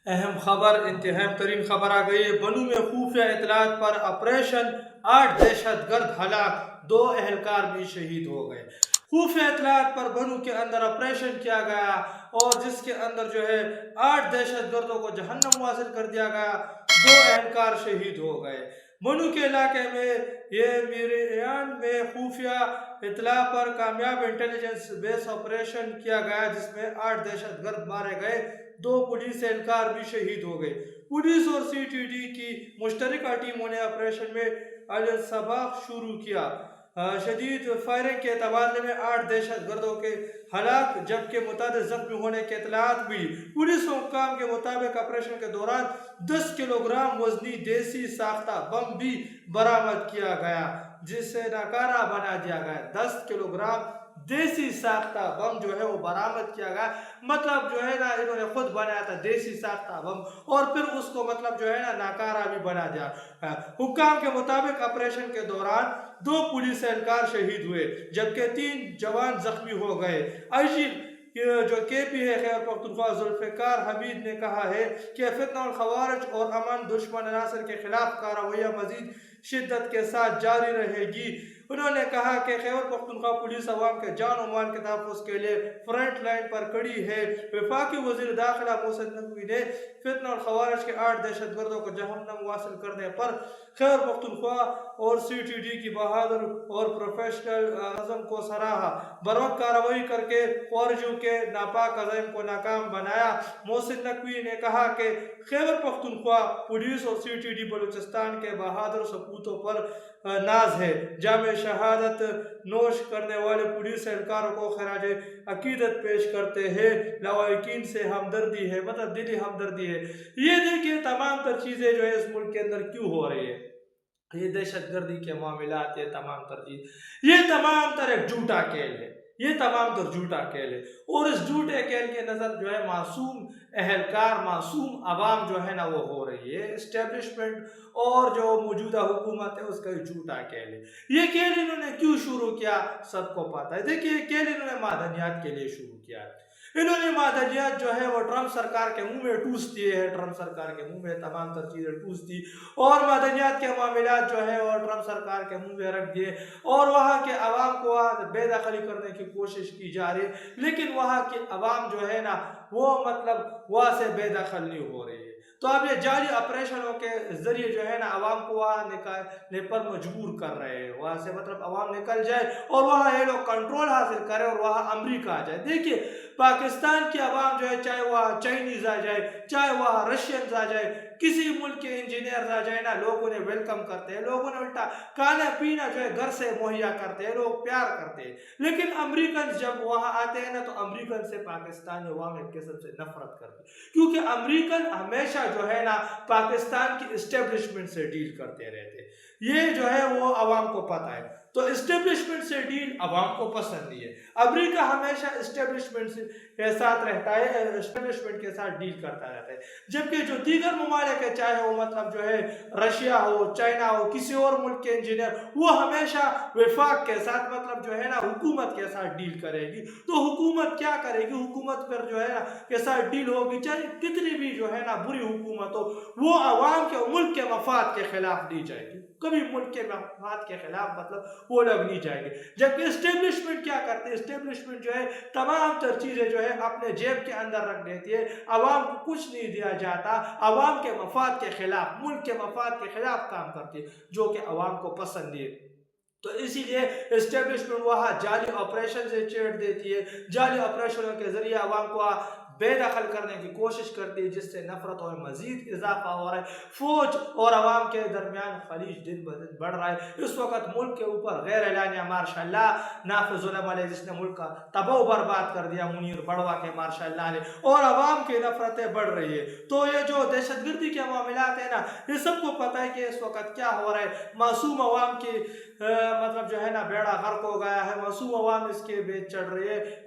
اہم خبر، انتہائی ترین خبر آ گئی ہے۔ بنو میں خفیہ اطلاعات پر آپریشن، 8 دہشت گرد ہلاک، 2 اہلکار بھی شہید ہو گئے۔ خفیہ اطلاعات پر بنو کے اندر آپریشن کیا گیا اور جس کے اندر جو ہے 8 دہشت گردوں کو جہنم واصل کر دیا گیا، 2 اہلکار شہید ہو گئے۔ بنو کے علاقے میں یہ میریان میں خفیہ اطلاع پر کامیاب انٹیلیجنس بیس آپریشن کیا گیا جس میں 8 دہشت گرد مارے گئے، 2 پولیس اہلکار بھی شہید ہو گئے۔ پولیس اور سی ٹی ڈی کی مشترکہ ٹیموں نے آپریشن میں السباق شروع کیا۔ شدید فائرنگ کے تبادلے میں 8 دہشت گردوں کے ہلاک جبکہ متعدد زخمی ہونے کی اطلاعات ملی۔ پولیس حکام کے مطابق آپریشن کے دوران 10 کلو گرام وزنی دیسی ساختہ بم بھی برآمد کیا گیا جسے ناکارہ بنا دیا گیا۔ 10 کلو گرام دیسی ساختہ بم جو ہے وہ برآمد کیا گیا، مطلب جو ہے نا انہوں نے خود بنایا تھا دیسی ساختہ بم اور پھر اس کو مطلب جو ہے نا ناکارہ بھی بنا دیا۔ حکام کے مطابق آپریشن کے دوران 2 پولیس اہلکار شہید ہوئے جبکہ 3 جوان زخمی ہو گئے۔ آئی جی جو کے پی ہے خیبر پختونخوا ذوالفقار حمید نے کہا ہے کہ فتنہ الخوارج اور امن دشمن عناصر کے خلاف کارروائیاں مزید شدت کے ساتھ جاری رہے گی۔ انہوں نے کہا کہ خیبر پختونخوا پولیس عوام کے جان و مال کے تحفظ کے لیے فرنٹ لائن پر کھڑی ہے۔ وفاقی وزیر داخلہ محسن نقوی نے فتنہ الخوارج کے 8 دہشت گردوں کو جہنم واصل کرنے پر خیبر پختونخوا اور سی ٹی ڈی کی بہادر اور پروفیشنل عزم کو سراہا، بروقت کارروائی کر کے خارجیوں کے ناپاک عزائم کو ناکام بنایا۔ محسن نقوی نے کہا کہ خیبر پختونخوا پولیس اور سی ٹی ڈی بلوچستان کے بہادر سپوتوں پر ناز ہے۔ جامع شہادت نوش کرنے والے پولیس اہلکاروں کو خراج عقیدت پیش کرتے ہیں، لواحقین سے ہمدردی ہے، مطلب دلی ہمدردی ہے۔ یہ دیکھیں تمام تر چیزیں جو ہے اس ملک کے اندر کیوں ہو رہی ہے، یہ دہشت گردی کے معاملات، یہ تمام تر چیز، یہ تمام تر ایک جھوٹا کھیل ہے، یہ تمام تر جھوٹا کھیل ہے۔ اور اس جھوٹے کھیل کے نظر جو ہے معصوم اہلکار، معصوم عوام جو ہے نا وہ ہو رہی ہے۔ اسٹیبلشمنٹ اور جو موجودہ حکومت ہے اس کا جھوٹا کھیل ہے۔ یہ کھیل انہوں نے کیوں شروع کیا سب کو پتہ ہے۔ دیکھیے یہ کھیل انہوں نے معدنیات کے لیے شروع کیا ہے۔ انہوں نے معدنیات جو ہے وہ ٹرمپ سرکار کے منہ میں ٹوس دیے ہیں، ٹرمپ سرکار کے منہ میں تمام تر چیزیں ٹوس دی اور معدنیات کے معاملات جو ہے وہ ٹرمپ سرکار کے منہ میں رکھ دیے اور وہاں کے عوام کو بے دخلی کرنے کی کوشش کی جا رہی ہے، لیکن وہاں کے عوام جو ہے نا وہ مطلب وہاں سے بے دخل نہیں ہو رہی ہے۔ تو اب یہ جعلی آپریشنوں کے ذریعے جو ہے نا عوام کو وہاں نکالنے پر مجبور کر رہے ہیں، وہاں سے مطلب عوام نکل جائے اور وہاں یہ لوگ کنٹرول حاصل کرے اور وہاں امریکہ آ جائے۔ دیکھیے پاکستان کی عوام جو ہے چاہے وہاں چائنیز آ جائے، چاہے وہاں رشینز آ جائے، کسی ملک کے انجینئرز آ جائے نا، لوگوں نے ویلکم کرتے ہیں، لوگوں نے الٹا کھانا پینا جو ہے گھر سے مہیا کرتے ہیں، لوگ پیار کرتے ہیں۔ لیکن امریکنز جب وہاں آتے ہیں نا تو امریکن سے پاکستانی عوام ایک قسم سے نفرت کرتے ہیں، کیونکہ امریکن ہمیشہ جو ہے نا پاکستان کی اسٹیبلشمنٹ سے ڈیل کرتے رہتے ہیں، یہ جو ہے وہ عوام کو پتہ ہے۔ تو اسٹیبلشمنٹ سے ڈیل عوام کو پسند نہیں ہے۔ امریکہ ہمیشہ اسٹیبلشمنٹ کے ساتھ رہتا ہے، اسٹیبلشمنٹ کے ساتھ ڈیل کرتا رہتا ہے، جبکہ جو دیگر ممالک ہے چاہے وہ مطلب جو ہے رشیا ہو، چائنا ہو، کسی اور ملک کے انجینئر، وہ ہمیشہ وفاق کے ساتھ مطلب جو ہے نا حکومت کے ساتھ ڈیل کرے گی۔ تو حکومت کیا کرے گی، حکومت پر جو ہے نا کے ساتھ ڈیل ہوگی، چاہے کتنی بھی جو ہے نا بری حکومت ہو، وہ عوام کے ملک کے مفاد کے خلاف نہیں جائے گی، کبھی ملک کے مفاد کے خلاف مطلب وہ لوگ نہیں جائیں گے۔ جبکہ اسٹیبلشمنٹ کیا کرتے ہیں، اسٹیبلشمنٹ جو ہے تمام تر چیزیں جو ہے اپنے جیب کے اندر رکھ دیتی ہے، عوام کو کچھ نہیں دیا جاتا، عوام کے مفاد کے خلاف، ملک کے مفاد کے خلاف کام کرتی ہے جو کہ عوام کو پسند نہیں ہے۔ تو اسی لیے اسٹیبلشمنٹ وہاں جعلی آپریشن سے چھیڑ دیتی ہے، جعلی آپریشنوں کے ذریعے عوام کو بے دخل کرنے کی کوشش کرتی ہے، جس سے نفرت اور مزید اضافہ ہو رہا ہے۔ فوج اور عوام کے درمیان خلیج دن بدن بڑھ رہا ہے۔ اس وقت ملک کے اوپر غیر اعلانیہ مارشاء اللہ نافذ العمل ہے جس نے ملک کا تباہ و برباد کر دیا، منیر بڑوا کے مارشاء اللہ نے، اور عوام کی نفرتیں بڑھ رہی ہے۔ تو یہ جو دہشت گردی کے معاملات ہیں نا، یہ سب کو پتہ ہے کہ اس وقت کیا ہو رہا ہے۔ معصوم عوام کی مطلب جو ہے نا بیڑا غرق ہو گیا ہے، معصوم عوام اس کے بیچ چڑھ رہی ہے،